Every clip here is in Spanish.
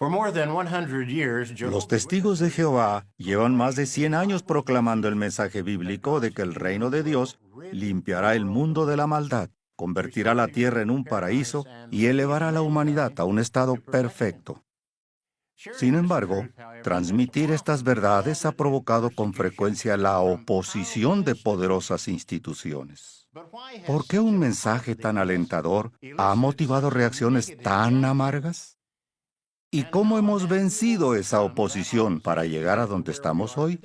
Los testigos de Jehová llevan más de 100 años proclamando el mensaje bíblico de que el reino de Dios limpiará el mundo de la maldad, convertirá la tierra en un paraíso y elevará a la humanidad a un estado perfecto. Sin embargo, transmitir estas verdades ha provocado con frecuencia la oposición de poderosas instituciones. ¿Por qué un mensaje tan alentador ha motivado reacciones tan amargas? ¿Y cómo hemos vencido esa oposición para llegar a donde estamos hoy?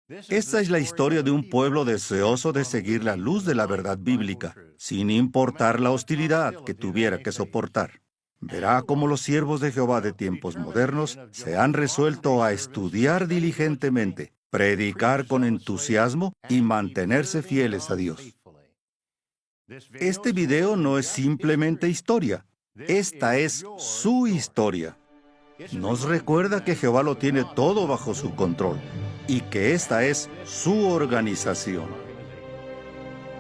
Esta es la historia de un pueblo deseoso de seguir la luz de la verdad bíblica, sin importar la hostilidad que tuviera que soportar. Verá cómo los siervos de Jehová de tiempos modernos se han resuelto a estudiar diligentemente, predicar con entusiasmo y mantenerse fieles a Dios. Este video no es simplemente historia. Esta es su historia. Nos recuerda que Jehová lo tiene todo bajo su control y que esta es su organización.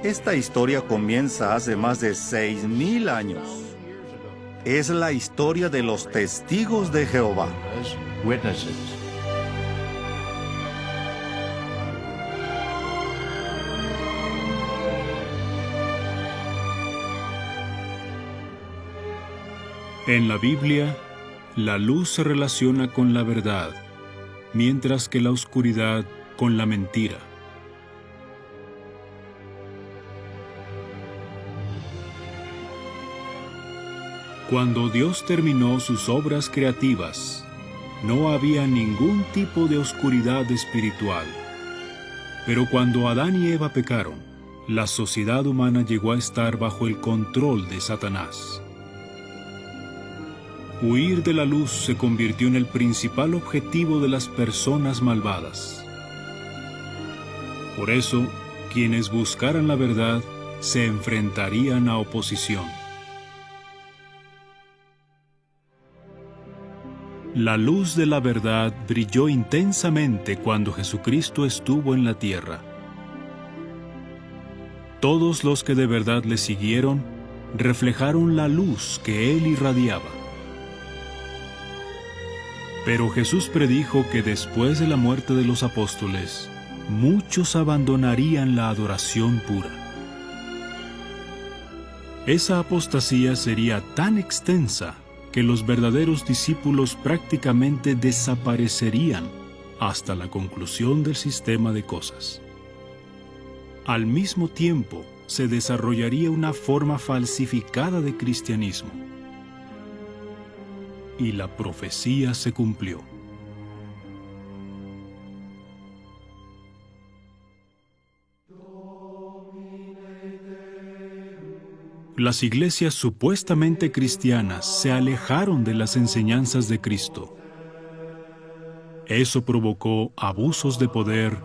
Esta historia comienza hace más de 6,000 años. Es la historia de los testigos de Jehová. En la Biblia, la luz se relaciona con la verdad, mientras que la oscuridad con la mentira. Cuando Dios terminó sus obras creativas, no había ningún tipo de oscuridad espiritual. Pero cuando Adán y Eva pecaron, la sociedad humana llegó a estar bajo el control de Satanás. Huir de la luz se convirtió en el principal objetivo de las personas malvadas. Por eso, quienes buscaran la verdad se enfrentarían a oposición. La luz de la verdad brilló intensamente cuando Jesucristo estuvo en la tierra. Todos los que de verdad le siguieron reflejaron la luz que él irradiaba. Pero Jesús predijo que después de la muerte de los apóstoles, muchos abandonarían la adoración pura. Esa apostasía sería tan extensa que los verdaderos discípulos prácticamente desaparecerían hasta la conclusión del sistema de cosas. Al mismo tiempo, se desarrollaría una forma falsificada de cristianismo. Y la profecía se cumplió. Las iglesias supuestamente cristianas se alejaron de las enseñanzas de Cristo. Eso provocó abusos de poder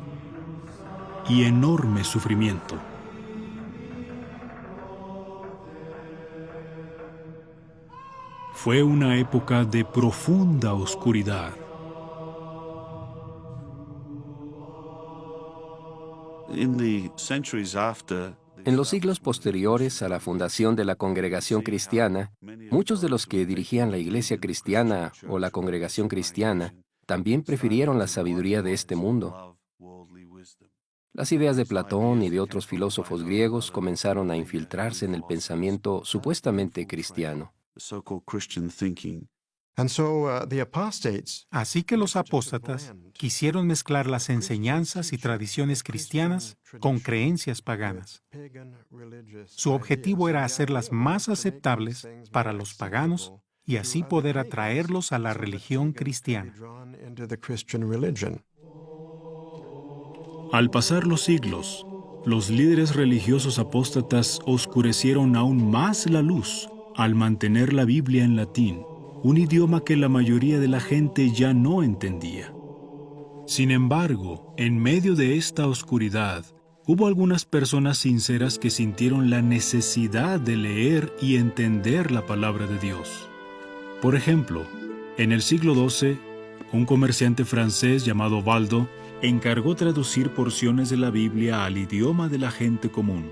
y enorme sufrimiento. Fue una época de profunda oscuridad. En los siglos posteriores a la fundación de la congregación cristiana, muchos de los que dirigían la iglesia cristiana o la congregación cristiana también prefirieron la sabiduría de este mundo. Las ideas de Platón y de otros filósofos griegos comenzaron a infiltrarse en el pensamiento supuestamente cristiano. Así que los apóstatas quisieron mezclar las enseñanzas y tradiciones cristianas con creencias paganas. Su objetivo era hacerlas más aceptables para los paganos y así poder atraerlos a la religión cristiana. Al pasar los siglos, los líderes religiosos apóstatas oscurecieron aún más la luz al mantener la Biblia en latín, un idioma que la mayoría de la gente ya no entendía. Sin embargo, en medio de esta oscuridad, hubo algunas personas sinceras que sintieron la necesidad de leer y entender la palabra de Dios. Por ejemplo, en el siglo XII, un comerciante francés llamado Valdo encargó traducir porciones de la Biblia al idioma de la gente común.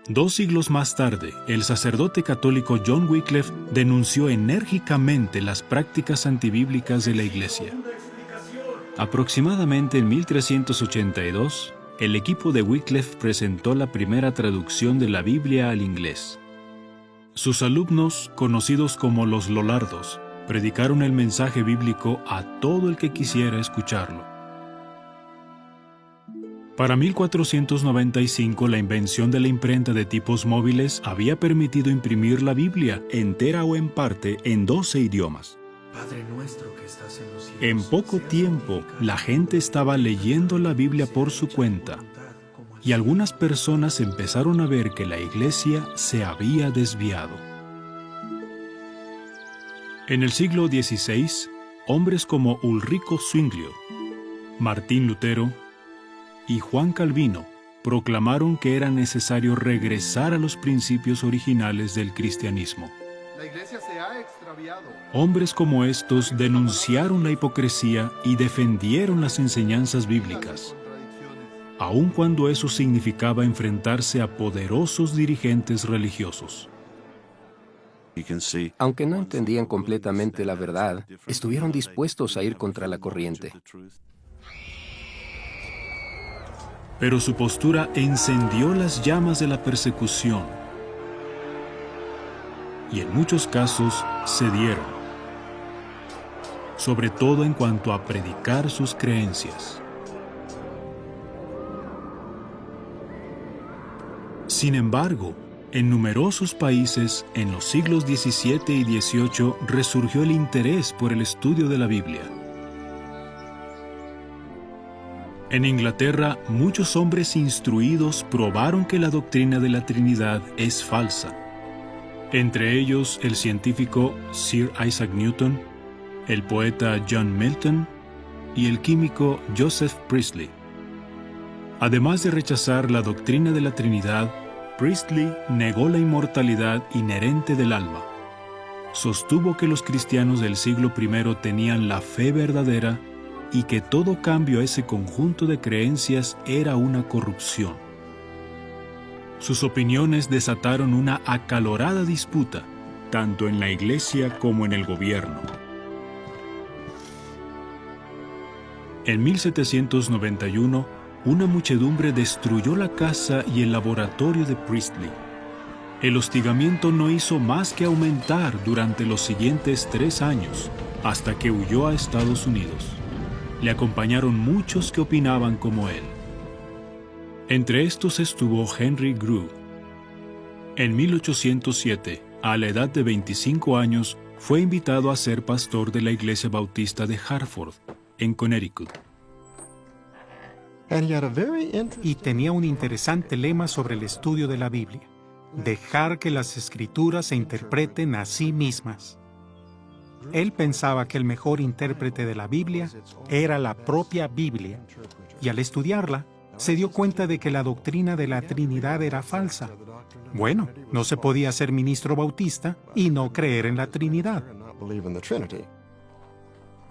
2 siglos más tarde, el sacerdote católico John Wycliffe denunció enérgicamente las prácticas antibíblicas de la Iglesia. Aproximadamente en 1382, el equipo de Wycliffe presentó la primera traducción de la Biblia al inglés. Sus alumnos, conocidos como los Lollardos, predicaron el mensaje bíblico a todo el que quisiera escucharlo. Para 1495, la invención de la imprenta de tipos móviles había permitido imprimir la Biblia, entera o en parte, en 12 idiomas. Padre nuestro que estás en los cielos. En poco tiempo, la gente estaba leyendo la Biblia por su cuenta, y algunas personas empezaron a ver que la Iglesia se había desviado. En el siglo XVI, hombres como Ulrico Zwinglio, Martín Lutero y Juan Calvino proclamaron que era necesario regresar a los principios originales del cristianismo. La iglesia se ha extraviado. Hombres como estos denunciaron la hipocresía y defendieron las enseñanzas bíblicas, aun cuando eso significaba enfrentarse a poderosos dirigentes religiosos. Aunque no entendían completamente la verdad, estuvieron dispuestos a ir contra la corriente. Pero su postura encendió las llamas de la persecución y en muchos casos cedieron, sobre todo en cuanto a predicar sus creencias. Sin embargo, en numerosos países, en los siglos XVII y XVIII, resurgió el interés por el estudio de la Biblia. En Inglaterra, muchos hombres instruidos probaron que la doctrina de la Trinidad es falsa. Entre ellos, el científico Sir Isaac Newton, el poeta John Milton y el químico Joseph Priestley. Además de rechazar la doctrina de la Trinidad, Priestley negó la inmortalidad inherente del alma. Sostuvo que los cristianos del siglo I tenían la fe verdadera y que todo cambio a ese conjunto de creencias era una corrupción. Sus opiniones desataron una acalorada disputa, tanto en la Iglesia como en el gobierno. En 1791, una muchedumbre destruyó la casa y el laboratorio de Priestley. El hostigamiento no hizo más que aumentar durante los siguientes 3 años, hasta que huyó a Estados Unidos. Le acompañaron muchos que opinaban como él. Entre estos estuvo Henry Grew. En 1807, a la edad de 25 años, fue invitado a ser pastor de la Iglesia Bautista de Hartford, en Connecticut. Y tenía un interesante lema sobre el estudio de la Biblia: dejar que las Escrituras se interpreten a sí mismas. Él pensaba que el mejor intérprete de la Biblia era la propia Biblia, y al estudiarla, se dio cuenta de que la doctrina de la Trinidad era falsa. Bueno, no se podía ser ministro bautista y no creer en la Trinidad.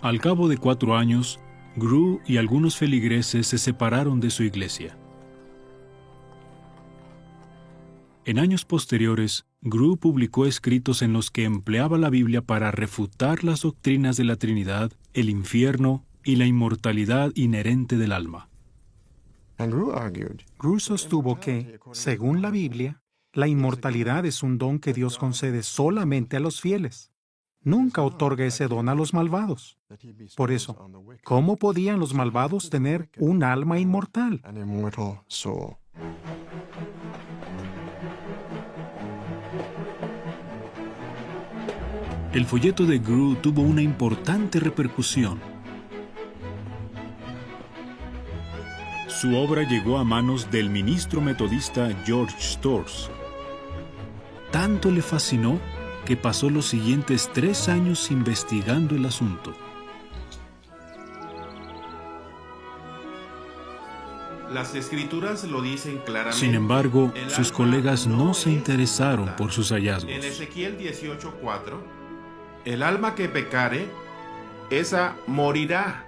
Al cabo de 4 años, Grew y algunos feligreses se separaron de su iglesia. En años posteriores, Grew publicó escritos en los que empleaba la Biblia para refutar las doctrinas de la Trinidad, el infierno y la inmortalidad inherente del alma. Grew sostuvo que, según la Biblia, la inmortalidad es un don que Dios concede solamente a los fieles. Nunca otorga ese don a los malvados. Por eso, ¿cómo podían los malvados tener un alma inmortal? El folleto de Grew tuvo una importante repercusión. Su obra llegó a manos del ministro metodista George Storrs. Tanto le fascinó que pasó los siguientes 3 años investigando el asunto. Las escrituras lo dicen claramente. Sin embargo, El sus alma colegas no se es interesaron inmortal. por sus hallazgos. En Ezequiel 18:4, el alma que pecare, esa morirá.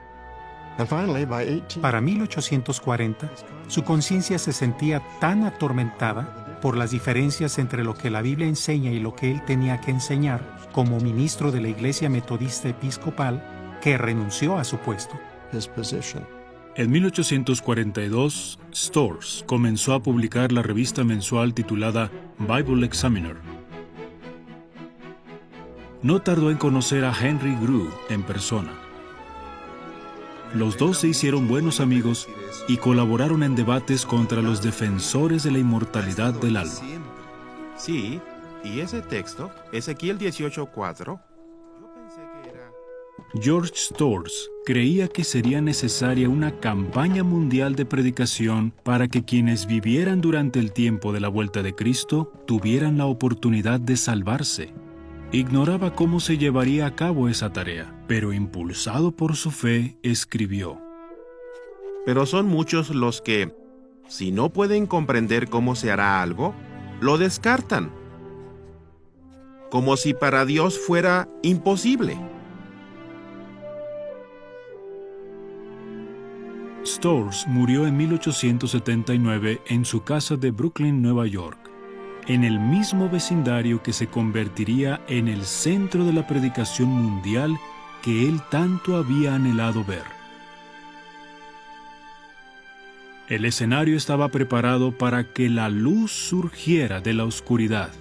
Para 1840, su conciencia se sentía tan atormentada por las diferencias entre lo que la Biblia enseña y lo que él tenía que enseñar como ministro de la Iglesia Metodista Episcopal que renunció a su puesto. En 1842, Storrs comenzó a publicar la revista mensual titulada Bible Examiner. No tardó en conocer a Henry Grew en persona. Los dos se hicieron buenos amigos y colaboraron en debates contra los defensores de la inmortalidad del alma. Sí, y ese texto, Ezequiel 18:4. George Storrs creía que sería necesaria una campaña mundial de predicación para que quienes vivieran durante el tiempo de la vuelta de Cristo tuvieran la oportunidad de salvarse. Ignoraba cómo se llevaría a cabo esa tarea, pero impulsado por su fe, escribió: Pero son muchos los que, si no pueden comprender cómo se hará algo, lo descartan, como si para Dios fuera imposible. Storrs murió en 1879 en su casa de Brooklyn, Nueva York, en el mismo vecindario que se convertiría en el centro de la predicación mundial que él tanto había anhelado ver. El escenario estaba preparado para que la luz surgiera de la oscuridad.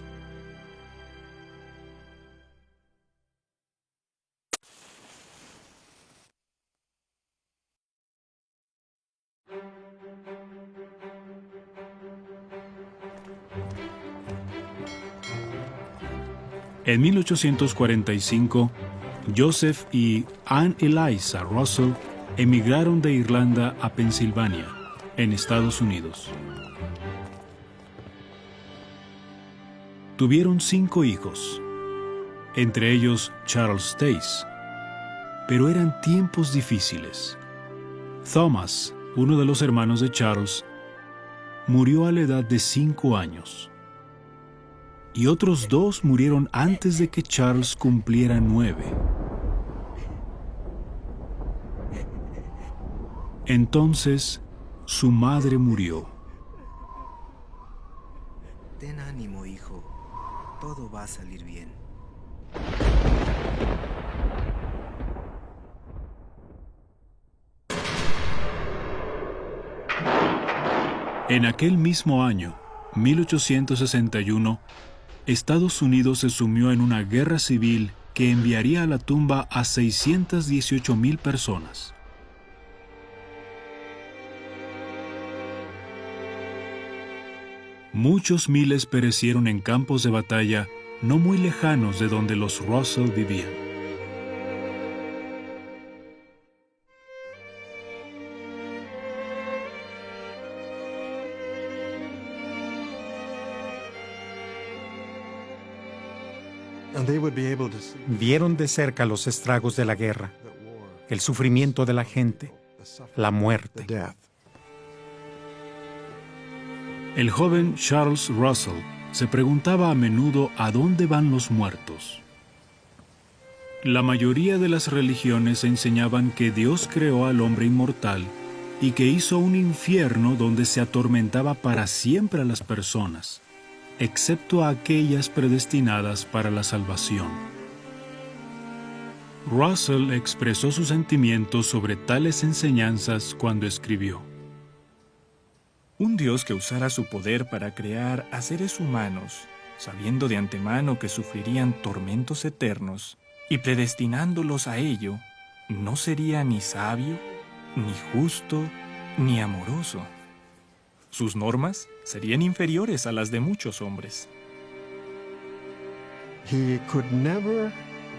En 1845, Joseph y Anne Eliza Russell emigraron de Irlanda a Pensilvania, en Estados Unidos. Tuvieron 5 hijos, entre ellos Charles Stace, pero eran tiempos difíciles. Thomas, uno de los hermanos de Charles, murió a la edad de 5 años. Y otros 2 murieron antes de que Charles cumpliera 9. Entonces, su madre murió. Ten ánimo, hijo. Todo va a salir bien. En aquel mismo año, 1861, Estados Unidos se sumió en una guerra civil que enviaría a la tumba a 618,000 personas. Muchos miles perecieron en campos de batalla no muy lejanos de donde los Russell vivían. Vieron de cerca los estragos de la guerra, el sufrimiento de la gente, la muerte. El joven Charles Russell se preguntaba a menudo a dónde van los muertos. La mayoría de las religiones enseñaban que Dios creó al hombre inmortal y que hizo un infierno donde se atormentaba para siempre a las personas, excepto a aquellas predestinadas para la salvación. Russell expresó sus sentimientos sobre tales enseñanzas cuando escribió: Un Dios que usara su poder para crear a seres humanos, sabiendo de antemano que sufrirían tormentos eternos y predestinándolos a ello, no sería ni sabio, ni justo, ni amoroso. Sus normas serían inferiores a las de muchos hombres.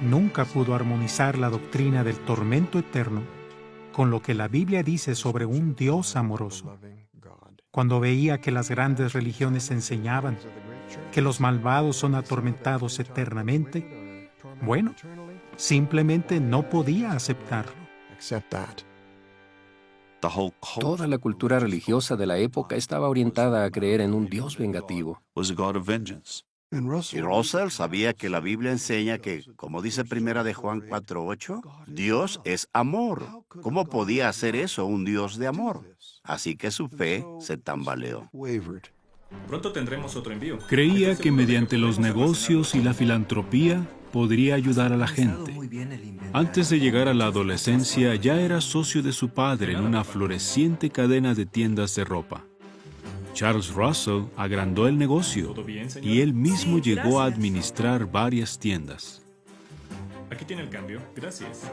Nunca pudo armonizar la doctrina del tormento eterno con lo que la Biblia dice sobre un Dios amoroso. Cuando veía que las grandes religiones enseñaban que los malvados son atormentados eternamente, bueno, simplemente no podía aceptarlo. Toda la cultura religiosa de la época estaba orientada a creer en un Dios vengativo. Y Russell sabía que la Biblia enseña que, como dice Primera de Juan 4:8, Dios es amor. ¿Cómo podía hacer eso un Dios de amor? Así que su fe se tambaleó. Pronto tendremos otro envío. Creía que mediante los negocios y la filantropía podría ayudar a la gente. Antes de llegar a la adolescencia ya era socio de su padre en una floreciente cadena de tiendas de ropa. Charles Russell agrandó el negocio y él mismo llegó a administrar varias tiendas. Aquí tiene el cambio. Gracias.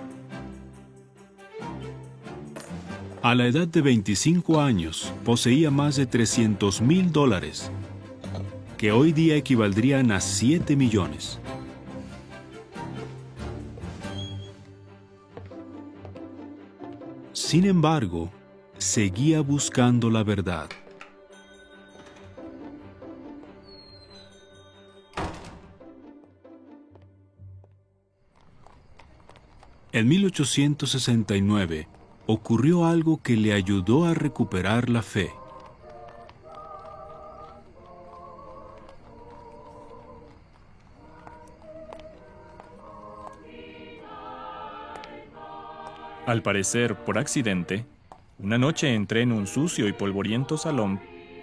A la edad de 25 años, poseía más de $300,000, que hoy día equivaldrían a 7 millones. Sin embargo, seguía buscando la verdad. En 1869, ocurrió algo que le ayudó a recuperar la fe. Al parecer, por accidente, una noche entré en un sucio y polvoriento salón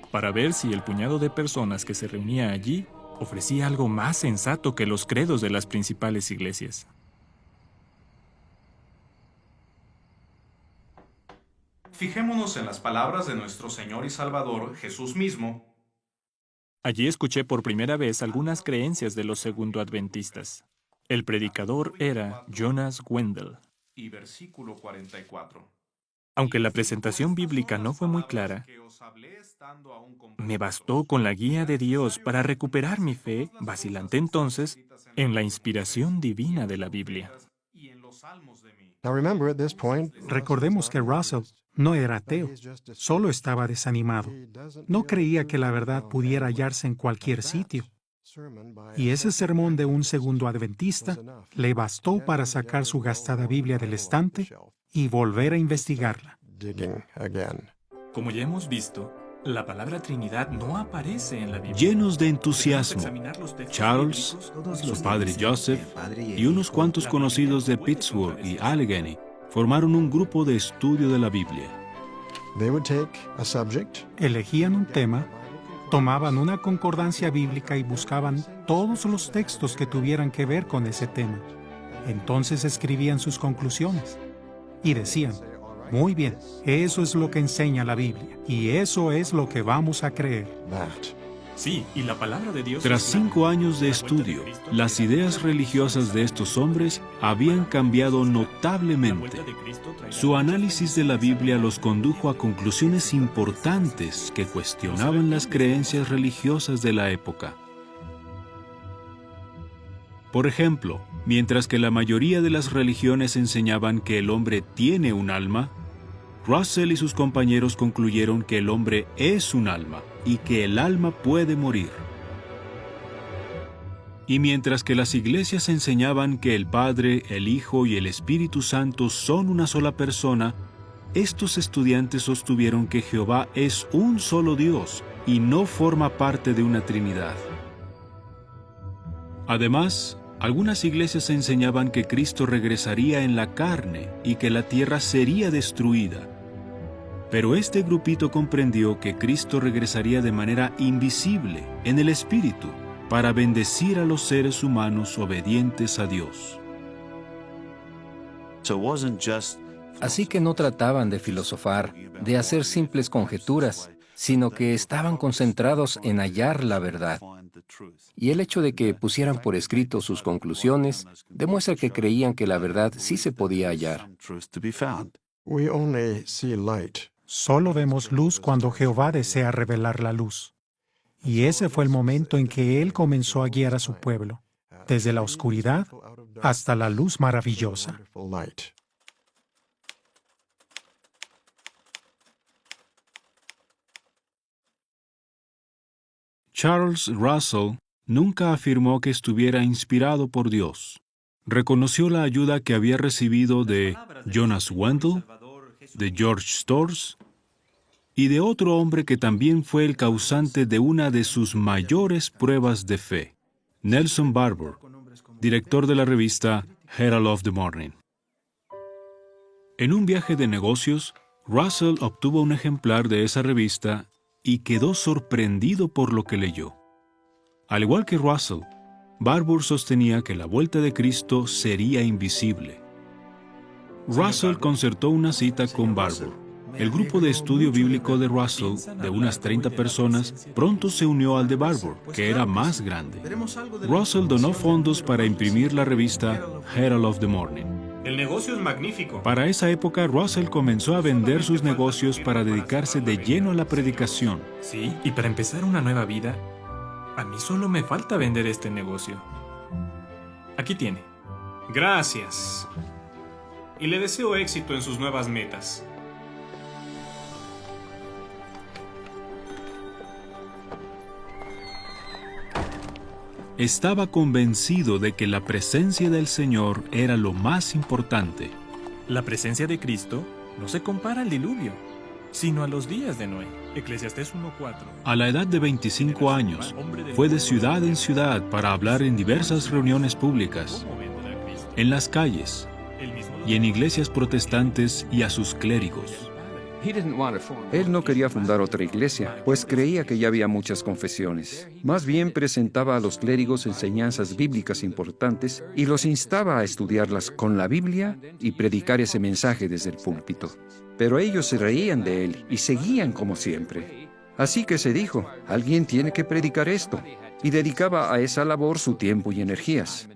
para ver si el puñado de personas que se reunía allí ofrecía algo más sensato que los credos de las principales iglesias. Fijémonos en las palabras de nuestro Señor y Salvador, Jesús mismo. Allí escuché por primera vez algunas creencias de los segundo-adventistas. El predicador era Jonas Wendell. Y versículo 44. Aunque la presentación bíblica no fue muy clara, me bastó con la guía de Dios para recuperar mi fe, vacilante entonces, en la inspiración divina de la Biblia. Recordemos que Russell no era ateo, solo estaba desanimado. No creía que la verdad pudiera hallarse en cualquier sitio. Y ese sermón de un segundo adventista le bastó para sacar su gastada Biblia del estante y volver a investigarla. Como ya hemos visto, la palabra Trinidad no aparece en la Biblia. Llenos de entusiasmo, Charles, su padre Joseph y unos cuantos conocidos de Pittsburgh y Allegheny formaron un grupo de estudio de la Biblia. Elegían un tema, tomaban una concordancia bíblica y buscaban todos los textos que tuvieran que ver con ese tema. Entonces escribían sus conclusiones y decían: muy bien, eso es lo que enseña la Biblia y eso es lo que vamos a creer. Sí, y la palabra de Dios. Tras 5 años de estudio, las ideas religiosas de estos hombres habían cambiado notablemente. Su análisis de la Biblia los condujo a conclusiones importantes que cuestionaban las creencias religiosas de la época. Por ejemplo, mientras que la mayoría de las religiones enseñaban que el hombre tiene un alma, Russell y sus compañeros concluyeron que el hombre es un alma y que el alma puede morir. Y mientras que las iglesias enseñaban que el Padre, el Hijo y el Espíritu Santo son una sola persona, estos estudiantes sostuvieron que Jehová es un solo Dios y no forma parte de una Trinidad. Además, algunas iglesias enseñaban que Cristo regresaría en la carne y que la tierra sería destruida. Pero este grupito comprendió que Cristo regresaría de manera invisible, en el Espíritu, para bendecir a los seres humanos obedientes a Dios. Así que no trataban de filosofar, de hacer simples conjeturas, sino que estaban concentrados en hallar la verdad. Y el hecho de que pusieran por escrito sus conclusiones demuestra que creían que la verdad sí se podía hallar. Solo vemos luz cuando Jehová desea revelar la luz. Y ese fue el momento en que Él comenzó a guiar a su pueblo, desde la oscuridad hasta la luz maravillosa. Charles Russell nunca afirmó que estuviera inspirado por Dios. Reconoció la ayuda que había recibido de Jonas Wendell, de George Storrs y de otro hombre que también fue el causante de una de sus mayores pruebas de fe. Nelson Barbour, director de la revista Herald of the Morning. En un viaje de negocios, Russell obtuvo un ejemplar de esa revista y quedó sorprendido por lo que leyó. Al igual que Russell, Barbour sostenía que la vuelta de Cristo sería invisible. Russell concertó una cita con Barbour. El grupo de estudio bíblico de Russell, de unas 30 personas, pronto se unió al de Barbour, que era más grande. Russell donó fondos para imprimir la revista Herald of the Morning. El negocio es magnífico. Para esa época, Russell comenzó a vender sus negocios para dedicarse de lleno a la predicación. Sí, y para empezar una nueva vida, a mí solo me falta vender este negocio. Aquí tiene. Gracias. Y le deseo éxito en sus nuevas metas. Estaba convencido de que la presencia del Señor era lo más importante. La presencia de Cristo no se compara al diluvio, sino a los días de Noé. Eclesiastés 1:4. A la edad de 25 años, fue de ciudad en ciudad para hablar en diversas reuniones públicas, en las calles y en iglesias protestantes y a sus clérigos. Él no quería fundar otra iglesia, pues creía que ya había muchas confesiones. Más bien presentaba a los clérigos enseñanzas bíblicas importantes y los instaba a estudiarlas con la Biblia y predicar ese mensaje desde el púlpito. Pero ellos se reían de él y seguían como siempre. Así que se dijo, alguien tiene que predicar esto, y dedicaba a esa labor su tiempo y energías.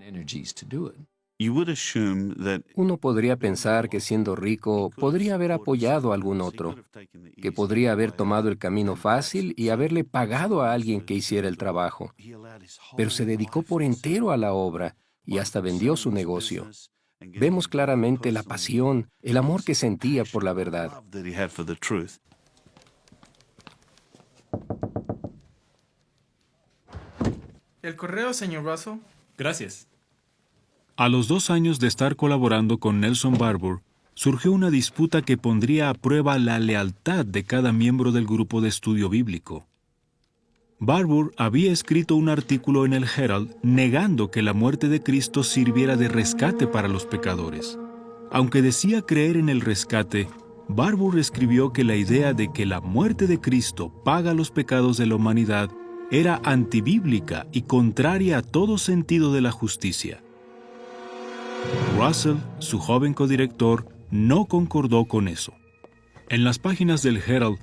Uno podría pensar que siendo rico podría haber apoyado a algún otro, que podría haber tomado el camino fácil y haberle pagado a alguien que hiciera el trabajo. Pero se dedicó por entero a la obra y hasta vendió su negocio. Vemos claramente la pasión, el amor que sentía por la verdad. ¿El correo, señor Russell? Gracias. A los 2 años de estar colaborando con Nelson Barbour, surgió una disputa que pondría a prueba la lealtad de cada miembro del grupo de estudio bíblico. Barbour había escrito un artículo en el Herald negando que la muerte de Cristo sirviera de rescate para los pecadores. Aunque decía creer en el rescate, Barbour escribió que la idea de que la muerte de Cristo paga los pecados de la humanidad era antibíblica y contraria a todo sentido de la justicia. Russell, su joven codirector, no concordó con eso. En las páginas del Herald,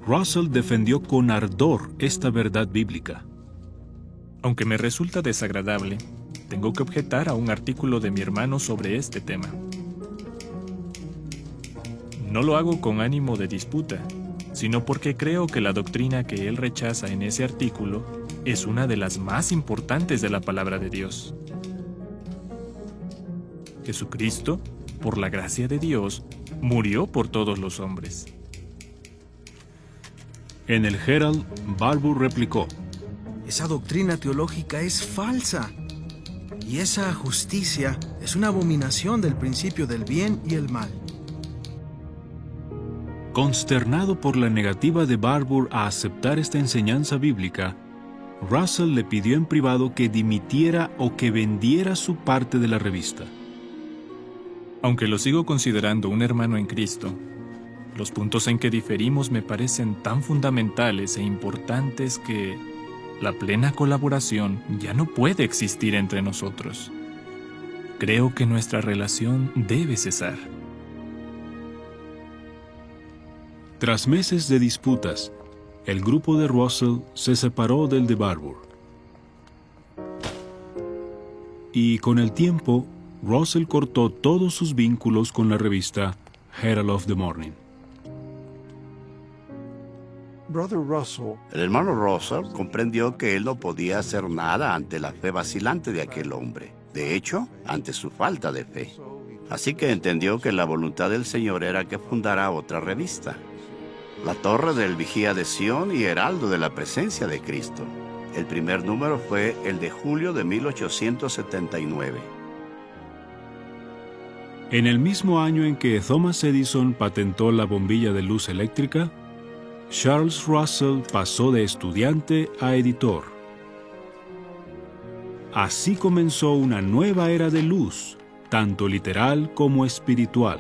Russell defendió con ardor esta verdad bíblica. Aunque me resulta desagradable, tengo que objetar a un artículo de mi hermano sobre este tema. No lo hago con ánimo de disputa, sino porque creo que la doctrina que él rechaza en ese artículo es una de las más importantes de la palabra de Dios. Jesucristo, por la gracia de Dios, murió por todos los hombres. En el Herald, Barbour replicó: Esa doctrina teológica es falsa. Y esa justicia es una abominación del principio del bien y el mal. Consternado por la negativa de Barbour a aceptar esta enseñanza bíblica, Russell le pidió en privado que dimitiera o que vendiera su parte de la revista. Aunque lo sigo considerando un hermano en Cristo, los puntos en que diferimos me parecen tan fundamentales e importantes que la plena colaboración ya no puede existir entre nosotros. Creo que nuestra relación debe cesar. Tras meses de disputas, el grupo de Russell se separó del de Barbour. Y con el tiempo, Russell cortó todos sus vínculos con la revista Herald of the Morning. El hermano Russell comprendió que él no podía hacer nada ante la fe vacilante de aquel hombre. De hecho, ante su falta de fe. Así que entendió que la voluntad del Señor era que fundara otra revista. La Torre del Vigía de Sión y Heraldo de la Presencia de Cristo. El primer número fue el de julio de 1879. En el mismo año en que Thomas Edison patentó la bombilla de luz eléctrica, Charles Russell pasó de estudiante a editor. Así comenzó una nueva era de luz, tanto literal como espiritual.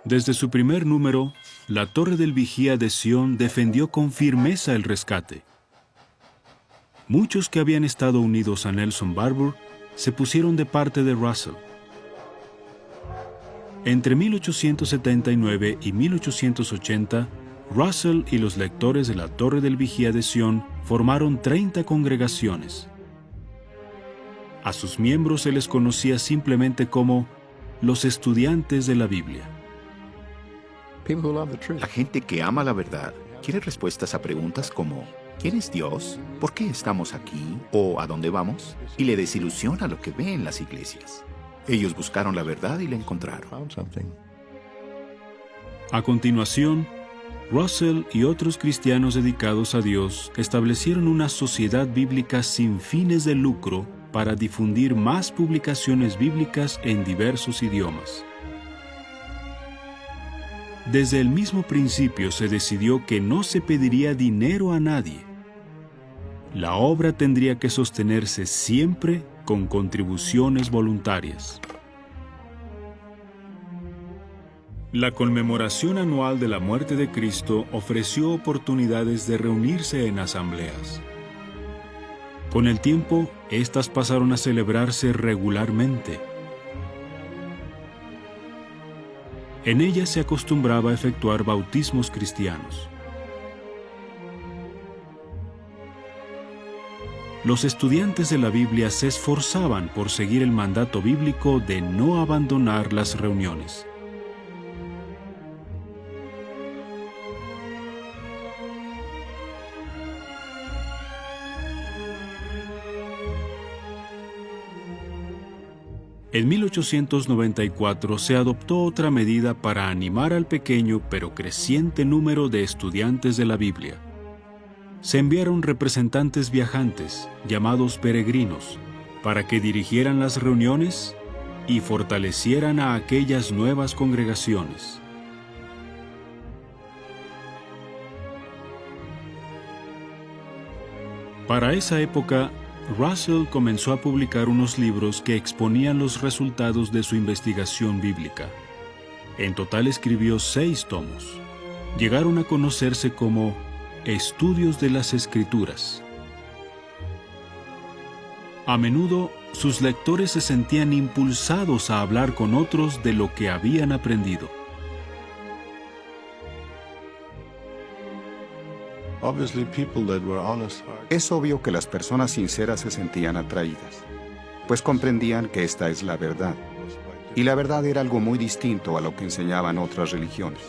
Desde su primer número, la Torre del Vigía de Sion defendió con firmeza el rescate. Muchos que habían estado unidos a Nelson Barbour se pusieron de parte de Russell. Entre 1879 y 1880, Russell y los lectores de la Torre del Vigía de Sion formaron 30 congregaciones. A sus miembros se les conocía simplemente como los estudiantes de la Biblia. La gente que ama la verdad quiere respuestas a preguntas como ¿quién es Dios? ¿Por qué estamos aquí? ¿O a dónde vamos? Y le desilusiona lo que ve en las iglesias. Ellos buscaron la verdad y la encontraron. A continuación, Russell y otros cristianos dedicados a Dios establecieron una sociedad bíblica sin fines de lucro para difundir más publicaciones bíblicas en diversos idiomas. Desde el mismo principio se decidió que no se pediría dinero a nadie. La obra tendría que sostenerse siempre con contribuciones voluntarias. La conmemoración anual de la muerte de Cristo ofreció oportunidades de reunirse en asambleas. Con el tiempo, estas pasaron a celebrarse regularmente. En ellas se acostumbraba a efectuar bautismos cristianos. Los estudiantes de la Biblia se esforzaban por seguir el mandato bíblico de no abandonar las reuniones. En 1894 se adoptó otra medida para animar al pequeño pero creciente número de estudiantes de la Biblia. Se enviaron representantes viajantes, llamados peregrinos, para que dirigieran las reuniones y fortalecieran a aquellas nuevas congregaciones. Para esa época, Russell comenzó a publicar unos libros que exponían los resultados de su investigación bíblica. En total escribió 6 tomos. Llegaron a conocerse como Estudios de las Escrituras. A menudo, sus lectores se sentían impulsados a hablar con otros de lo que habían aprendido. Es obvio que las personas sinceras se sentían atraídas, pues comprendían que esta es la verdad, y la verdad era algo muy distinto a lo que enseñaban otras religiones.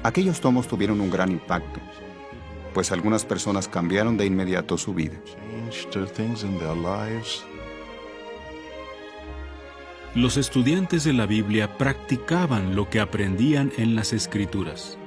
Aquellos tomos tuvieron un gran impacto, pues algunas personas cambiaron de inmediato su vida. Los estudiantes de la Biblia practicaban lo que aprendían en las Escrituras.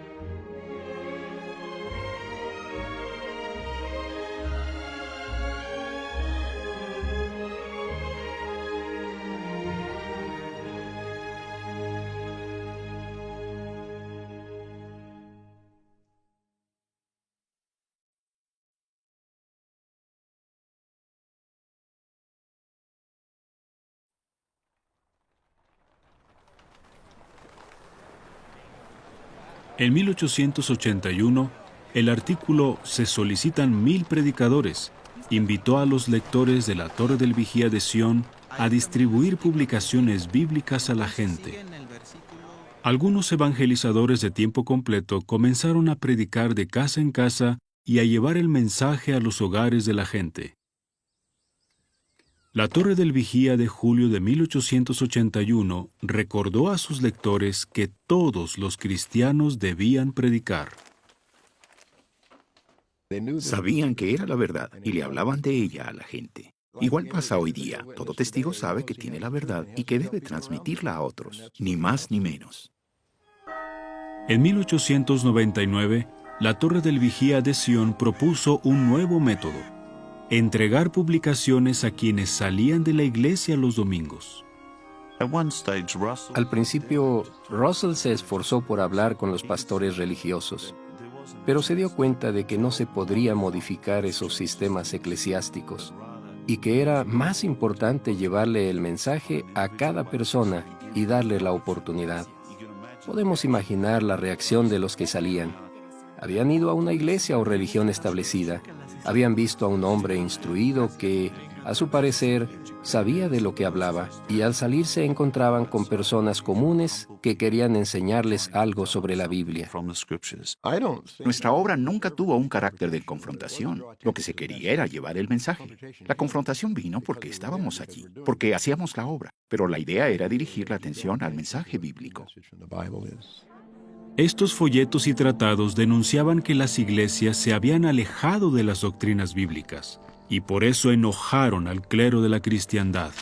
En 1881, el artículo "Se solicitan 1000 predicadores" invitó a los lectores de la Torre del Vigía de Sion a distribuir publicaciones bíblicas a la gente. Algunos evangelizadores de tiempo completo comenzaron a predicar de casa en casa y a llevar el mensaje a los hogares de la gente. La Torre del Vigía de julio de 1881 recordó a sus lectores que todos los cristianos debían predicar. Sabían que era la verdad y le hablaban de ella a la gente. Igual pasa hoy día. Todo testigo sabe que tiene la verdad y que debe transmitirla a otros, ni más ni menos. En 1899, la Torre del Vigía de Sion propuso un nuevo método. entregar publicaciones a quienes salían de la iglesia los domingos. Al principio, Russell se esforzó por hablar con los pastores religiosos, pero se dio cuenta de que no se podría modificar esos sistemas eclesiásticos y que era más importante llevarle el mensaje a cada persona y darle la oportunidad. Podemos imaginar la reacción de los que salían. Habían ido a una iglesia o religión establecida, habían visto a un hombre instruido que, a su parecer, sabía de lo que hablaba, y al salir se encontraban con personas comunes que querían enseñarles algo sobre la Biblia. Nuestra obra nunca tuvo un carácter de confrontación. Lo que se quería era llevar el mensaje. La confrontación vino porque estábamos allí, porque hacíamos la obra, pero la idea era dirigir la atención al mensaje bíblico. Estos folletos y tratados denunciaban que las iglesias se habían alejado de las doctrinas bíblicas, y por eso enojaron al clero de la cristiandad.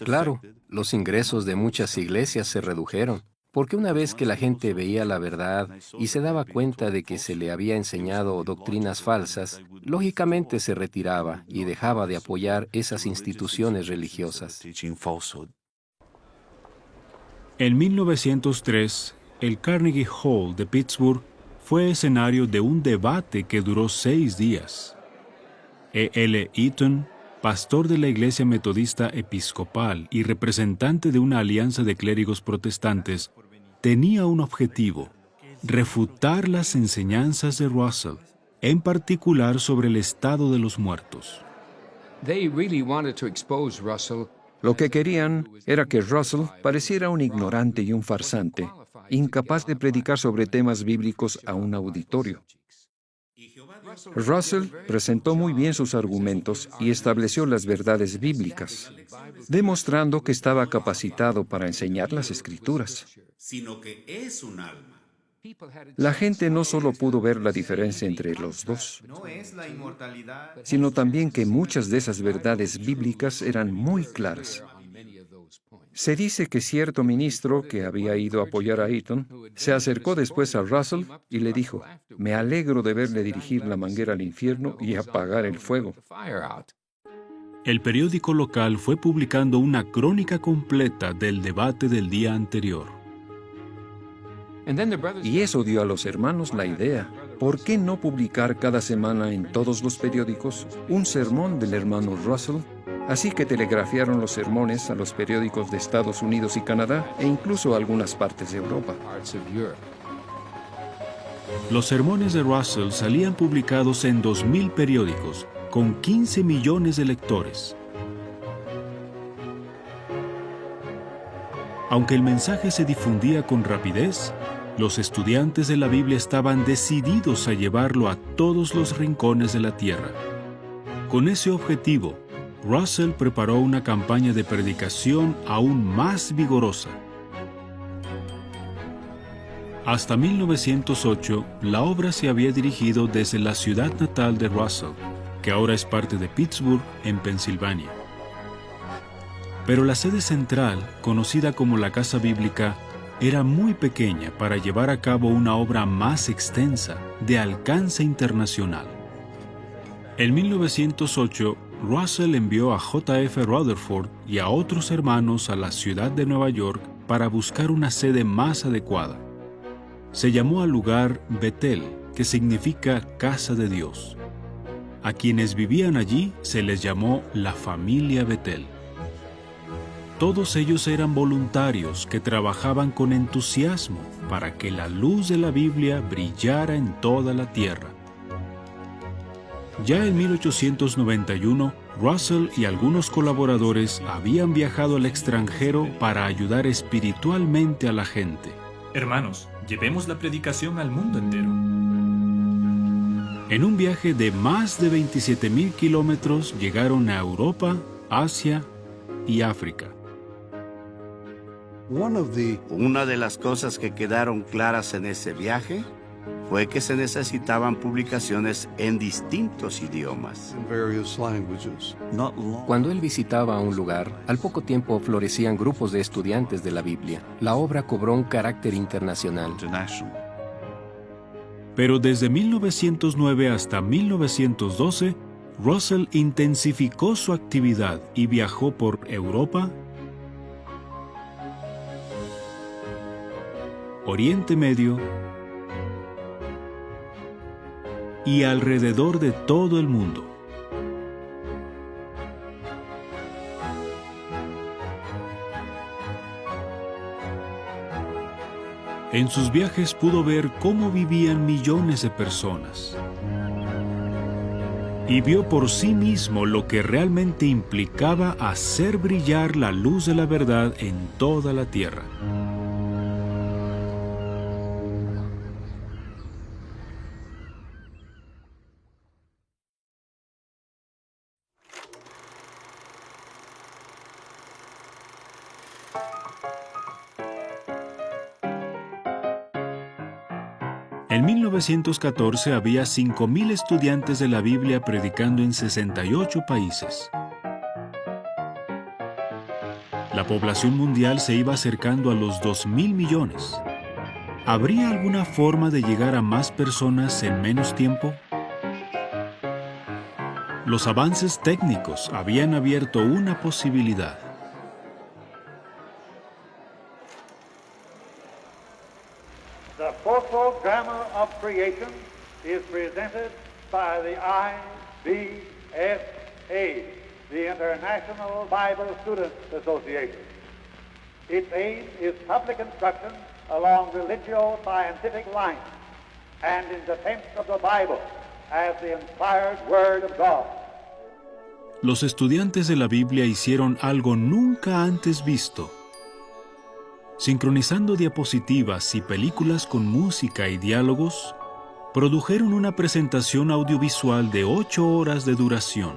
Claro, los ingresos de muchas iglesias se redujeron, porque una vez que la gente veía la verdad y se daba cuenta de que se le había enseñado doctrinas falsas, lógicamente se retiraba y dejaba de apoyar esas instituciones religiosas. En 1903, el Carnegie Hall de Pittsburgh fue escenario de un debate que duró 6 días. E.L. Eaton, pastor de la Iglesia Metodista Episcopal y representante de una alianza de clérigos protestantes, tenía un objetivo: refutar las enseñanzas de Russell, en particular sobre el estado de los muertos. Lo que querían era que Russell pareciera un ignorante y un farsante, incapaz de predicar sobre temas bíblicos a un auditorio. Russell presentó muy bien sus argumentos y estableció las verdades bíblicas, demostrando que estaba capacitado para enseñar las Escrituras. La gente no solo pudo ver la diferencia entre los dos, sino también que muchas de esas verdades bíblicas eran muy claras. Se dice que cierto ministro que había ido a apoyar a Eaton se acercó después a Russell y le dijo: «Me alegro de verle dirigir la manguera al infierno y apagar el fuego». El periódico local fue publicando una crónica completa del debate del día anterior. Y eso dio a los hermanos la idea: ¿por qué no publicar cada semana en todos los periódicos un sermón del hermano Russell? Así que telegrafiaron los sermones a los periódicos de Estados Unidos y Canadá e incluso a algunas partes de Europa. Los sermones de Russell salían publicados en 2.000 periódicos, con 15 millones de lectores. Aunque el mensaje se difundía con rapidez, los estudiantes de la Biblia estaban decididos a llevarlo a todos los rincones de la tierra. Con ese objetivo, Russell preparó una campaña de predicación aún más vigorosa. Hasta 1908, la obra se había dirigido desde la ciudad natal de Russell, que ahora es parte de Pittsburgh, en Pensilvania. Pero la sede central, conocida como la Casa Bíblica, era muy pequeña para llevar a cabo una obra más extensa, de alcance internacional. En 1908, Russell envió a J.F. Rutherford y a otros hermanos a la ciudad de Nueva York para buscar una sede más adecuada. Se llamó al lugar Betel, que significa Casa de Dios. A quienes vivían allí se les llamó la familia Betel. Todos ellos eran voluntarios que trabajaban con entusiasmo para que la luz de la Biblia brillara en toda la tierra. Ya en 1891, Russell y algunos colaboradores habían viajado al extranjero para ayudar espiritualmente a la gente. Hermanos, llevemos la predicación al mundo entero. En un viaje de más de 27,000 kilómetros llegaron a Europa, Asia y África. Una de las cosas que quedaron claras en ese viaje fue que se necesitaban publicaciones en distintos idiomas. Cuando él visitaba un lugar, al poco tiempo florecían grupos de estudiantes de la Biblia. La obra cobró un carácter internacional. Pero desde 1909 hasta 1912, Russell intensificó su actividad y viajó por Europa, Oriente Medio y alrededor de todo el mundo. En sus viajes pudo ver cómo vivían millones de personas y vio por sí mismo lo que realmente implicaba hacer brillar la luz de la verdad en toda la tierra. En 1914 había 5,000 estudiantes de la Biblia predicando en 68 países. La población mundial se iba acercando a los 2,000 millones. ¿Habría alguna forma de llegar a más personas en menos tiempo? Los avances técnicos habían abierto una posibilidad. The photogrammar of creation is presented by the IBSA, the International Bible Students Association. Its aim is public instruction along religio-scientific lines and in defense of the Bible as the inspired Word of God. Los estudiantes de la Biblia hicieron algo nunca antes visto. Sincronizando diapositivas y películas con música y diálogos, produjeron una presentación audiovisual de 8 horas de duración.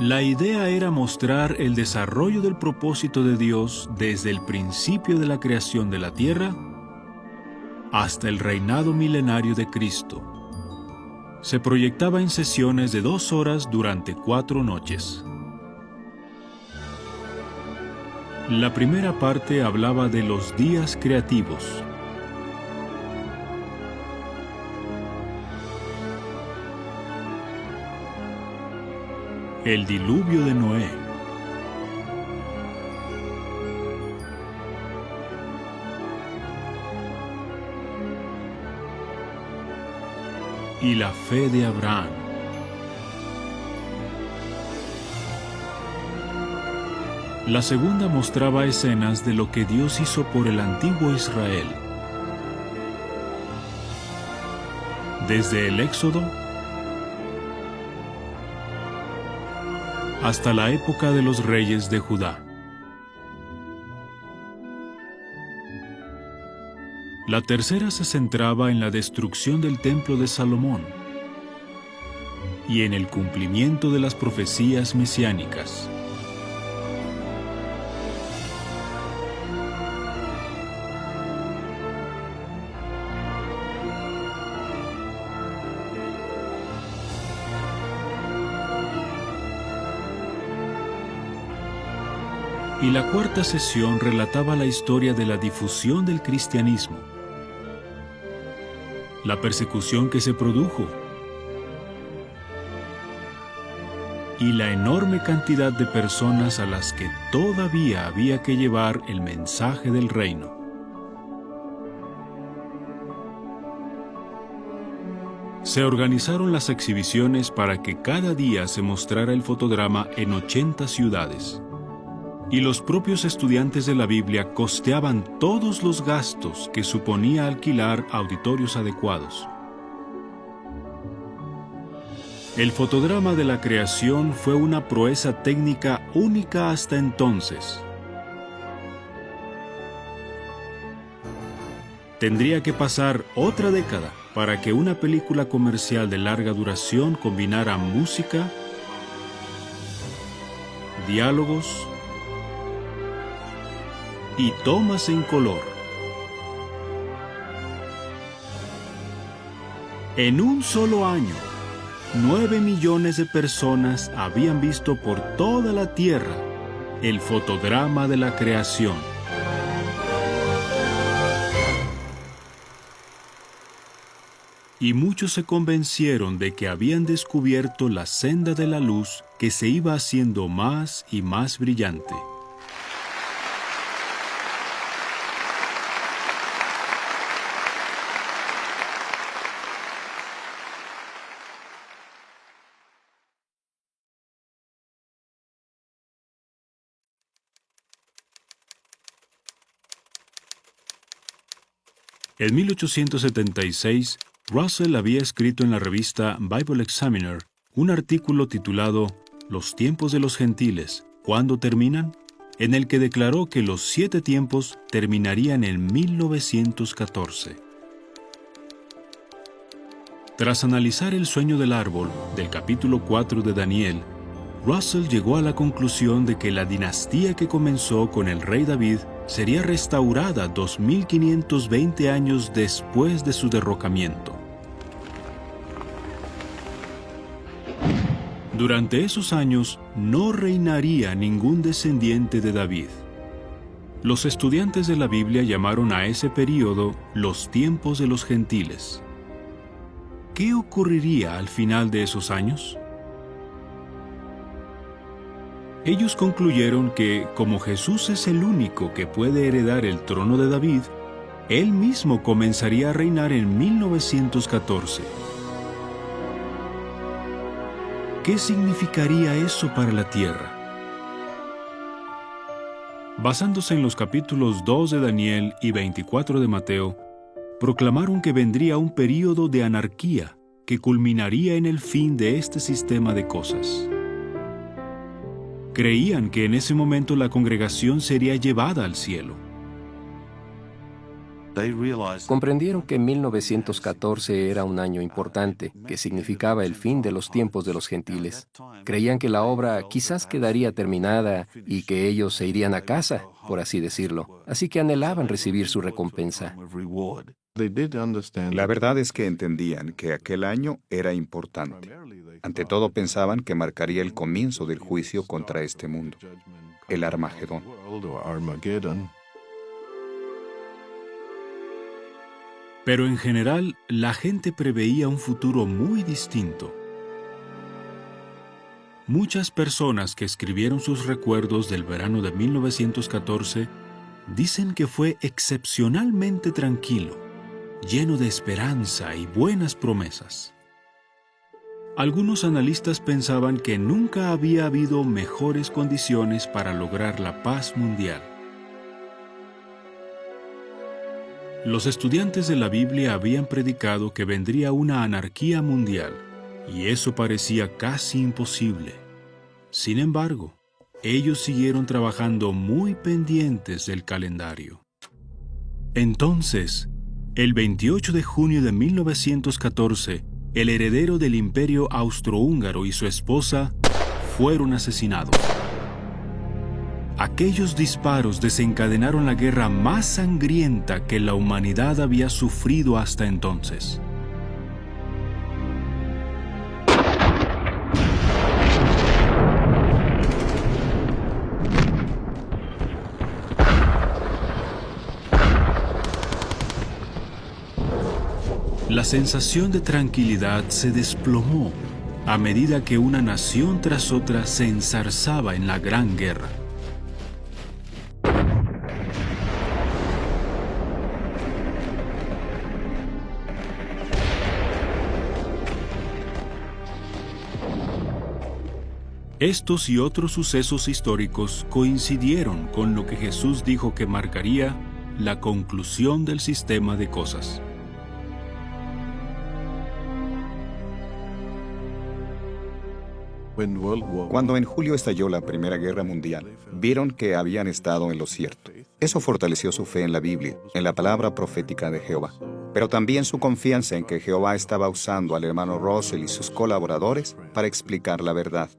La idea era mostrar el desarrollo del propósito de Dios desde el principio de la creación de la tierra hasta el reinado milenario de Cristo. Se proyectaba en sesiones de 2 horas durante 4 noches. La primera parte hablaba de los días creativos. El diluvio de Noé. Y la fe de Abraham. La segunda mostraba escenas de lo que Dios hizo por el antiguo Israel. Desde el Éxodo hasta la época de los reyes de Judá. La tercera se centraba en la destrucción del templo de Salomón y en el cumplimiento de las profecías mesiánicas. Y la cuarta sesión relataba la historia de la difusión del cristianismo, la persecución que se produjo y la enorme cantidad de personas a las que todavía había que llevar el mensaje del reino. Se organizaron las exhibiciones para que cada día se mostrara el fotodrama en 80 ciudades. Y los propios estudiantes de la Biblia costeaban todos los gastos que suponía alquilar auditorios adecuados. El fotodrama de la creación fue una proeza técnica única hasta entonces. Tendría que pasar otra década para que una película comercial de larga duración combinara música, diálogos y tomas en color. En un solo año, 9 millones de personas habían visto por toda la tierra el fotodrama de la creación. y muchos se convencieron de que habían descubierto la senda de la luz que se iba haciendo más y más brillante. En 1876, Russell había escrito en la revista Bible Examiner un artículo titulado Los tiempos de los gentiles, ¿cuándo terminan?, en el que declaró que los 7 tiempos terminarían en 1914. Tras analizar el sueño del árbol del capítulo 4 de Daniel, Russell llegó a la conclusión de que la dinastía que comenzó con el rey David sería restaurada 2520 años después de su derrocamiento. Durante esos años no reinaría ningún descendiente de David. Los estudiantes de la Biblia llamaron a ese período los tiempos de los gentiles. ¿Qué ocurriría al final de esos años? Ellos concluyeron que, como Jesús es el único que puede heredar el trono de David, Él mismo comenzaría a reinar en 1914. ¿Qué significaría eso para la tierra? Basándose en los capítulos 2 de Daniel y 24 de Mateo, proclamaron que vendría un período de anarquía que culminaría en el fin de este sistema de cosas. Creían que en ese momento la congregación sería llevada al cielo. Comprendieron que 1914 era un año importante, que significaba el fin de los tiempos de los gentiles. Creían que la obra quizás quedaría terminada y que ellos se irían a casa, por así decirlo. Así que anhelaban recibir su recompensa. La verdad es que entendían que aquel año era importante. Ante todo pensaban que marcaría el comienzo del juicio contra este mundo, el Armagedón. Pero en general, la gente preveía un futuro muy distinto. Muchas personas que escribieron sus recuerdos del verano de 1914 dicen que fue excepcionalmente tranquilo, lleno de esperanza y buenas promesas. Algunos analistas pensaban que nunca había habido mejores condiciones para lograr la paz mundial. Los estudiantes de la Biblia habían predicado que vendría una anarquía mundial, y eso parecía casi imposible. Sin embargo, ellos siguieron trabajando muy pendientes del calendario. Entonces, el 28 de junio de 1914, el heredero del Imperio Austrohúngaro y su esposa fueron asesinados. Aquellos disparos desencadenaron la guerra más sangrienta que la humanidad había sufrido hasta entonces. La sensación de tranquilidad se desplomó a medida que una nación tras otra se enzarzaba en la Gran Guerra. Estos y otros sucesos históricos coincidieron con lo que Jesús dijo que marcaría la conclusión del sistema de cosas. Cuando en julio estalló la Primera Guerra Mundial, vieron que habían estado en lo cierto. Eso fortaleció su fe en la Biblia, en la palabra profética de Jehová, pero también su confianza en que Jehová estaba usando al hermano Russell y sus colaboradores para explicar la verdad.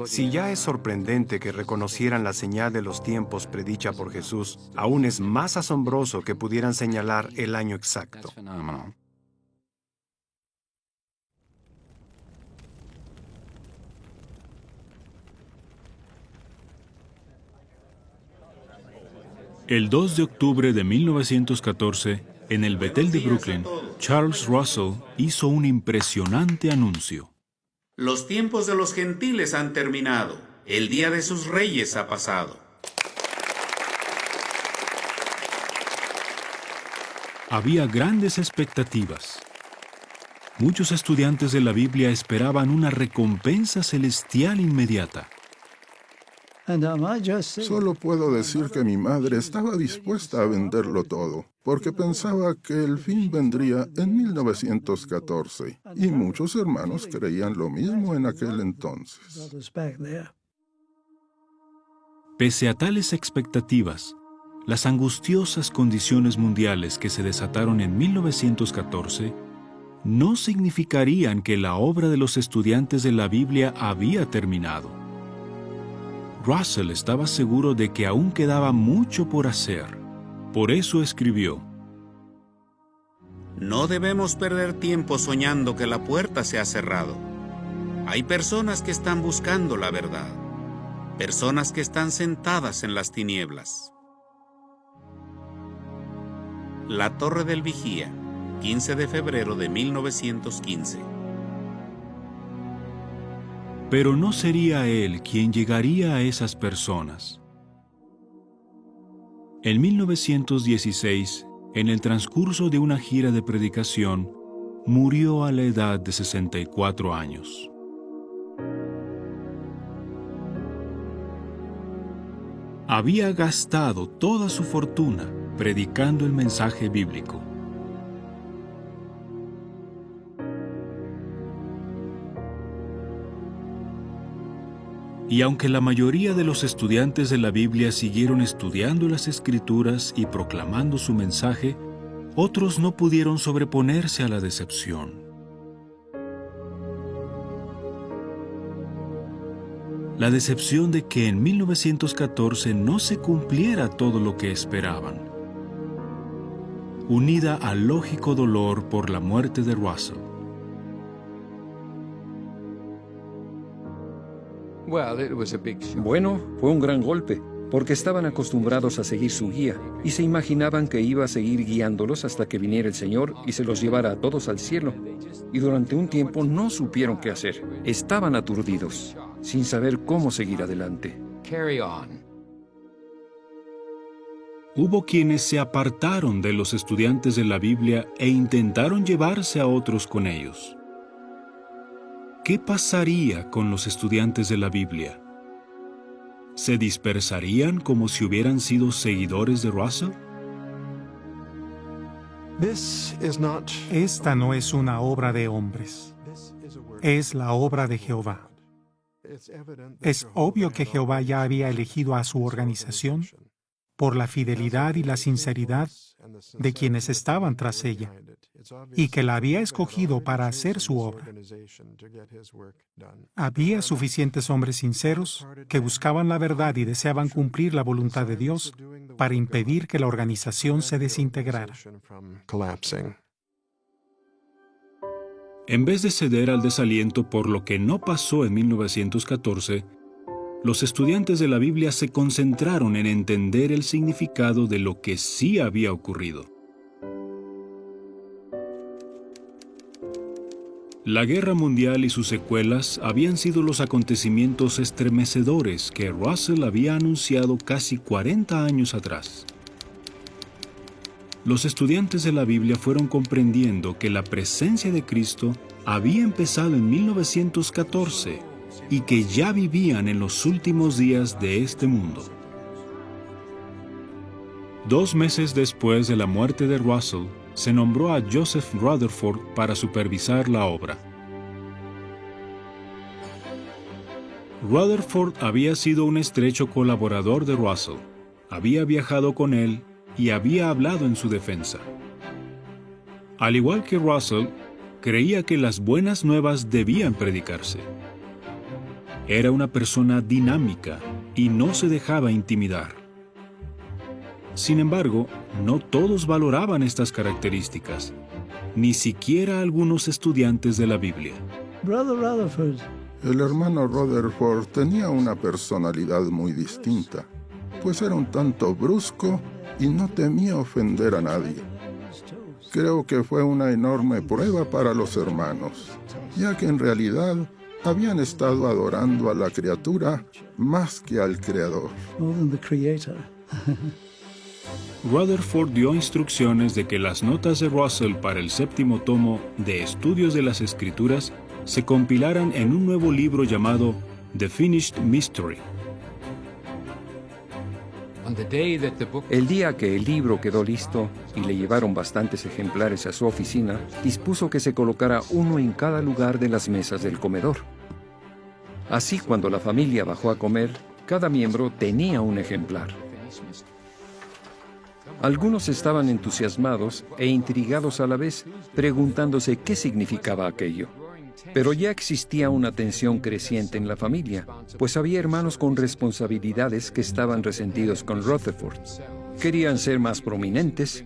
Si ya es sorprendente que reconocieran la señal de los tiempos predicha por Jesús, aún es más asombroso que pudieran señalar el año exacto. El 2 de octubre de 1914, en el Betel de Brooklyn, Charles Russell hizo un impresionante anuncio. Los tiempos de los gentiles han terminado. El día de sus reyes ha pasado. Había grandes expectativas. Muchos estudiantes de la Biblia esperaban una recompensa celestial inmediata. Solo puedo decir que mi madre estaba dispuesta a venderlo todo, porque pensaba que el fin vendría en 1914, y muchos hermanos creían lo mismo en aquel entonces. Pese a tales expectativas, las angustiosas condiciones mundiales que se desataron en 1914 no significarían que la obra de los estudiantes de la Biblia había terminado. Russell estaba seguro de que aún quedaba mucho por hacer. Por eso escribió: No debemos perder tiempo soñando que la puerta se ha cerrado. Hay personas que están buscando la verdad, personas que están sentadas en las tinieblas. La Torre del Vigía, 15 de febrero de 1915. Pero no sería él quien llegaría a esas personas. En 1916, en el transcurso de una gira de predicación, murió a la edad de 64 años. Había gastado toda su fortuna predicando el mensaje bíblico. Y aunque la mayoría de los estudiantes de la Biblia siguieron estudiando las Escrituras y proclamando su mensaje, otros no pudieron sobreponerse a la decepción. La decepción de que en 1914 no se cumpliera todo lo que esperaban, unida al lógico dolor por la muerte de Russell. Bueno, fue un gran golpe, porque estaban acostumbrados a seguir su guía y se imaginaban que iba a seguir guiándolos hasta que viniera el Señor y se los llevara a todos al cielo. Y durante un tiempo no supieron qué hacer. Estaban aturdidos, sin saber cómo seguir adelante. Hubo quienes se apartaron de los estudiantes de la Biblia e intentaron llevarse a otros con ellos. ¿Qué pasaría con los estudiantes de la Biblia? ¿Se dispersarían como si hubieran sido seguidores de Russell? Esta no es una obra de hombres, es la obra de Jehová. Es obvio que Jehová ya había elegido a su organización por la fidelidad y la sinceridad de quienes estaban tras ella, y que la había escogido para hacer su obra. Había suficientes hombres sinceros que buscaban la verdad y deseaban cumplir la voluntad de Dios para impedir que la organización se desintegrara. En vez de ceder al desaliento por lo que no pasó en 1914, los estudiantes de la Biblia se concentraron en entender el significado de lo que sí había ocurrido. La Guerra Mundial y sus secuelas habían sido los acontecimientos estremecedores que Russell había anunciado casi 40 años atrás. Los estudiantes de la Biblia fueron comprendiendo que la presencia de Cristo había empezado en 1914 y que ya vivían en los últimos días de este mundo. 2 meses después de la muerte de Russell, se nombró a Joseph Rutherford para supervisar la obra. Rutherford había sido un estrecho colaborador de Russell, había viajado con él y había hablado en su defensa. Al igual que Russell, creía que las buenas nuevas debían predicarse. Era una persona dinámica y no se dejaba intimidar. Sin embargo, no todos valoraban estas características, ni siquiera algunos estudiantes de la Biblia. El hermano Rutherford tenía una personalidad muy distinta, pues era un tanto brusco y no temía ofender a nadie. creo que fue una enorme prueba para los hermanos, ya que en realidad habían estado adorando a la criatura más que al Creador. Rutherford dio instrucciones de que las notas de Russell para el 7º tomo de Estudios de las Escrituras se compilaran en un nuevo libro llamado The Finished Mystery. El día que el libro quedó listo y le llevaron bastantes ejemplares a su oficina, dispuso que se colocara uno en cada lugar de las mesas del comedor. Así, cuando la familia bajó a comer, cada miembro tenía un ejemplar. Algunos estaban entusiasmados e intrigados a la vez, preguntándose qué significaba aquello. Pero ya existía una tensión creciente en la familia, pues había hermanos con responsabilidades que estaban resentidos con Rutherford. Querían ser más prominentes,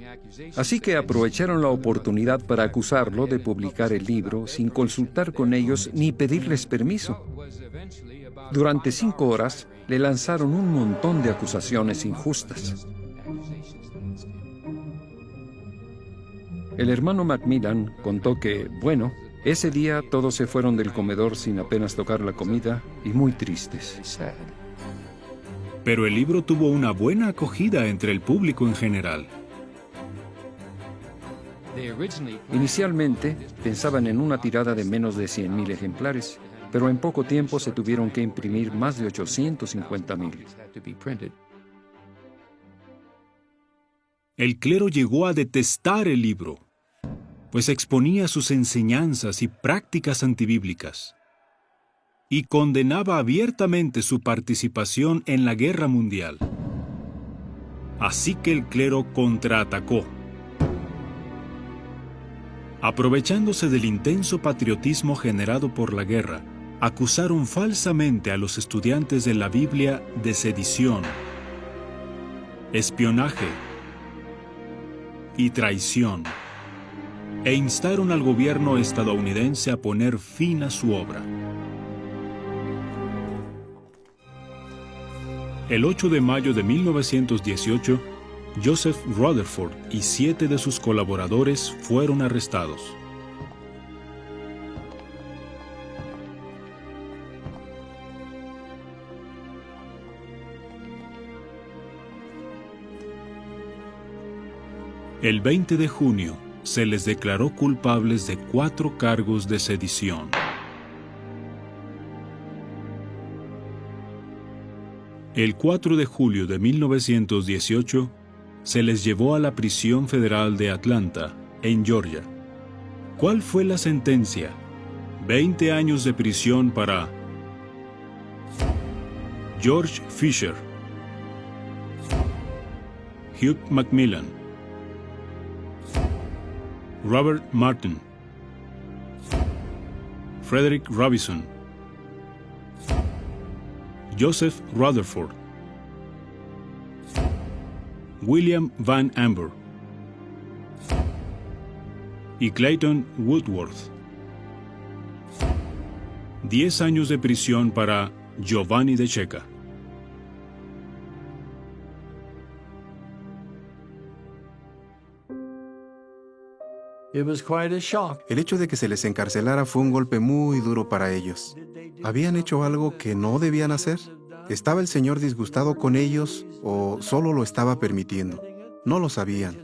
así que aprovecharon la oportunidad para acusarlo de publicar el libro sin consultar con ellos ni pedirles permiso. Durante 5 horas le lanzaron un montón de acusaciones injustas. El hermano Macmillan contó que, bueno, ese día todos se fueron del comedor sin apenas tocar la comida y muy tristes. Pero el libro tuvo una buena acogida entre el público en general. Inicialmente pensaban en una tirada de menos de 100,000 ejemplares, pero en poco tiempo se tuvieron que imprimir más de 850,000. El clero llegó a detestar el libro, pues exponía sus enseñanzas y prácticas antibíblicas, y condenaba abiertamente su participación en la guerra mundial. Así que el clero contraatacó. Aprovechándose del intenso patriotismo generado por la guerra, acusaron falsamente a los estudiantes de la Biblia de sedición, espionaje y traición, e instaron al gobierno estadounidense a poner fin a su obra. El 8 de mayo de 1918, Joseph Rutherford y 7 de sus colaboradores fueron arrestados. El 20 de junio se les declaró culpables de 4 cargos de sedición. El 4 de julio de 1918 se les llevó a la prisión federal de Atlanta, en Georgia. ¿Cuál fue la sentencia? 20 años de prisión para George Fisher, Hugh Macmillan, Robert Martin, Frederick Robinson, Joseph Rutherford, William Van Amber y Clayton Woodworth. 10 años de prisión para Giovanni de Checa. El hecho de que se les encarcelara fue un golpe muy duro para ellos. ¿Habían hecho algo que no debían hacer? ¿Estaba el Señor disgustado con ellos o solo lo estaba permitiendo? No lo sabían.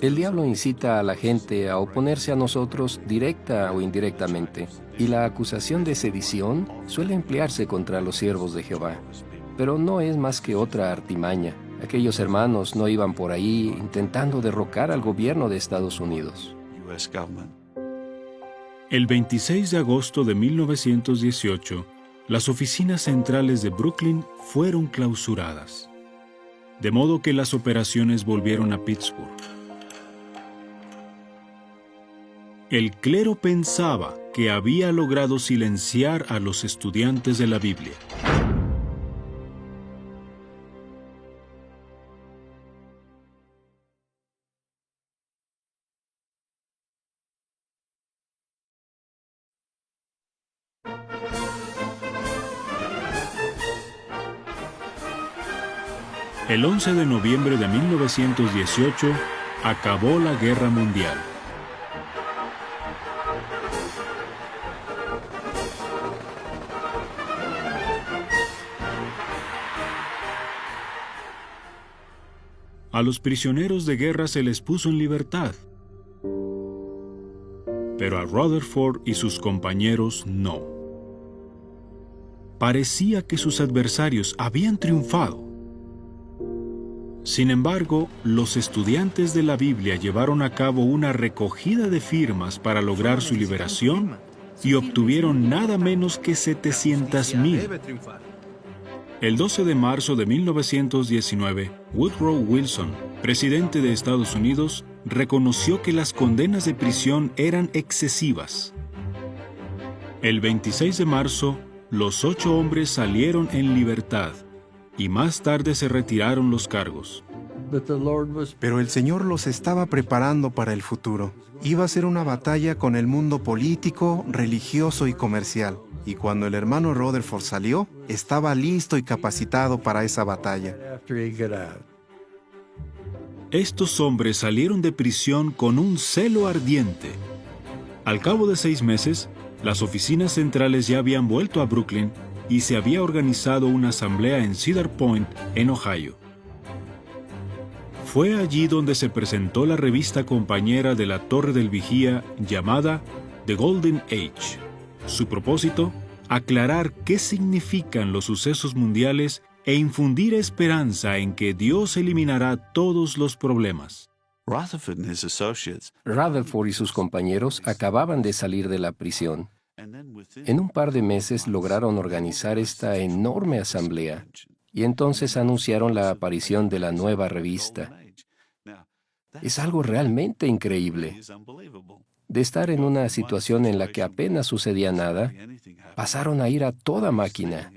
El diablo incita a la gente a oponerse a nosotros directa o indirectamente, y la acusación de sedición suele emplearse contra los siervos de Jehová. Pero no es más que otra artimaña. Aquellos hermanos no iban por ahí intentando derrocar al gobierno de Estados Unidos. El 26 de agosto de 1918, las oficinas centrales de Brooklyn fueron clausuradas, de modo que las operaciones volvieron a Pittsburgh. El clero pensaba que había logrado silenciar a los estudiantes de la Biblia. El 11 de noviembre de 1918, acabó la Guerra Mundial. A los prisioneros de guerra se les puso en libertad, pero a Rutherford y sus compañeros no. Parecía que sus adversarios habían triunfado. Sin embargo, los estudiantes de la Biblia llevaron a cabo una recogida de firmas para lograr su liberación y obtuvieron nada menos que 700,000. El 12 de marzo de 1919, Woodrow Wilson, presidente de Estados Unidos, reconoció que las condenas de prisión eran excesivas. El 26 de marzo, los 8 hombres salieron en libertad y más tarde se retiraron los cargos. Pero el Señor los estaba preparando para el futuro. Iba a ser una batalla con el mundo político, religioso y comercial. Y cuando el hermano Rutherford salió, estaba listo y capacitado para esa batalla. Estos hombres salieron de prisión con un celo ardiente. Al cabo de 6 meses, las oficinas centrales ya habían vuelto a Brooklyn y se había organizado una asamblea en Cedar Point, en Ohio. Fue allí donde se presentó la revista compañera de la Torre del Vigía llamada The Golden Age. Su propósito, aclarar qué significan los sucesos mundiales e infundir esperanza en que Dios eliminará todos los problemas. Rutherford y sus compañeros acababan de salir de la prisión. En un par de meses lograron organizar esta enorme asamblea y entonces anunciaron la aparición de la nueva revista. Es algo realmente increíble. De estar en una situación en la que apenas sucedía nada, pasaron a ir a toda máquina.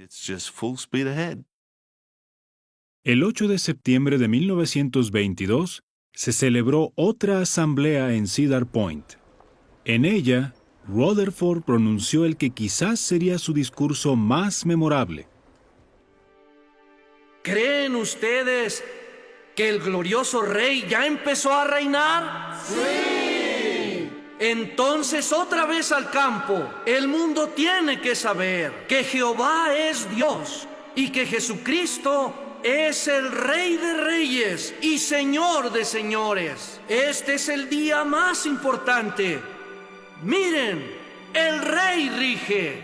El 8 de septiembre de 1922 se celebró otra asamblea en Cedar Point. En ella, Rutherford pronunció el que quizás sería su discurso más memorable. ¿Creen ustedes que el glorioso rey ya empezó a reinar? ¡Sí! Entonces otra vez al campo. El mundo tiene que saber que Jehová es Dios y que Jesucristo es el Rey de Reyes y Señor de Señores. Este es el día más importante. Miren, el Rey rige.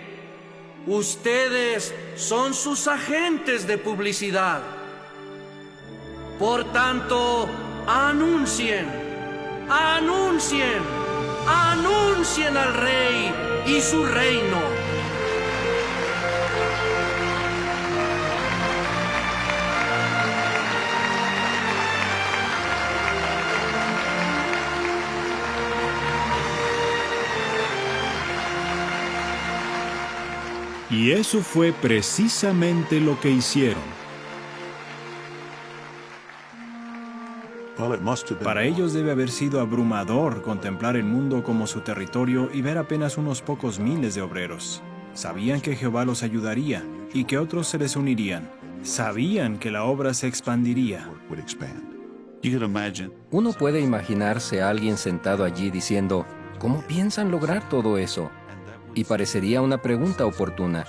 Ustedes son sus agentes de publicidad. Por tanto, anuncien, anuncien, anuncien al Rey y su reino. Y eso fue precisamente lo que hicieron. Para ellos debe haber sido abrumador contemplar el mundo como su territorio y ver apenas unos pocos miles de obreros. Sabían que Jehová los ayudaría y que otros se les unirían. Sabían que la obra se expandiría. Uno puede imaginarse a alguien sentado allí diciendo, ¿cómo piensan lograr todo eso? Y parecería una pregunta oportuna,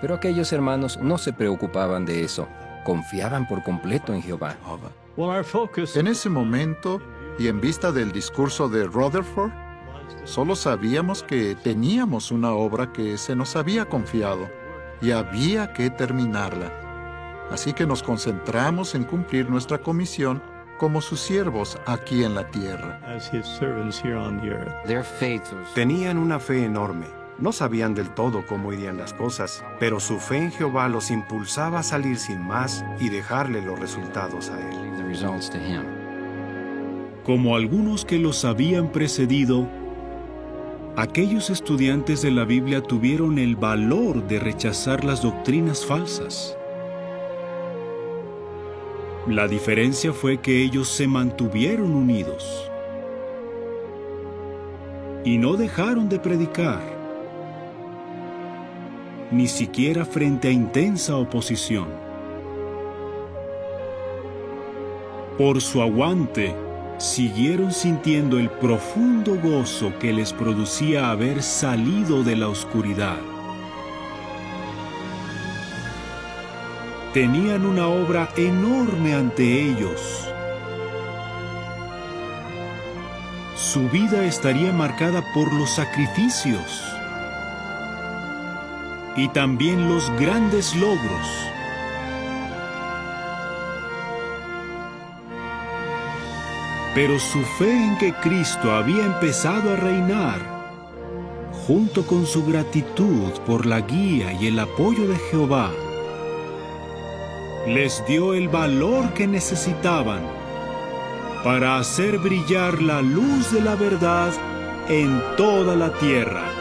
pero aquellos hermanos no se preocupaban de eso. Confiaban por completo en Jehová. En ese momento, y en vista del discurso de Rutherford, solo sabíamos que teníamos una obra que se nos había confiado y había que terminarla. Así que nos concentramos en cumplir nuestra comisión como sus siervos aquí en la tierra. Tenían una fe enorme. No sabían del todo cómo irían las cosas, pero su fe en Jehová los impulsaba a salir sin más y dejarle los resultados a Él. Como algunos que los habían precedido, aquellos estudiantes de la Biblia tuvieron el valor de rechazar las doctrinas falsas. La diferencia fue que ellos se mantuvieron unidos y no dejaron de predicar, ni siquiera frente a intensa oposición. Por su aguante siguieron sintiendo el profundo gozo que les producía haber salido de la oscuridad. Tenían una obra enorme ante ellos. Su vida estaría marcada por los sacrificios y también los grandes logros. Pero su fe en que Cristo había empezado a reinar, junto con su gratitud por la guía y el apoyo de Jehová, les dio el valor que necesitaban para hacer brillar la luz de la verdad en toda la tierra.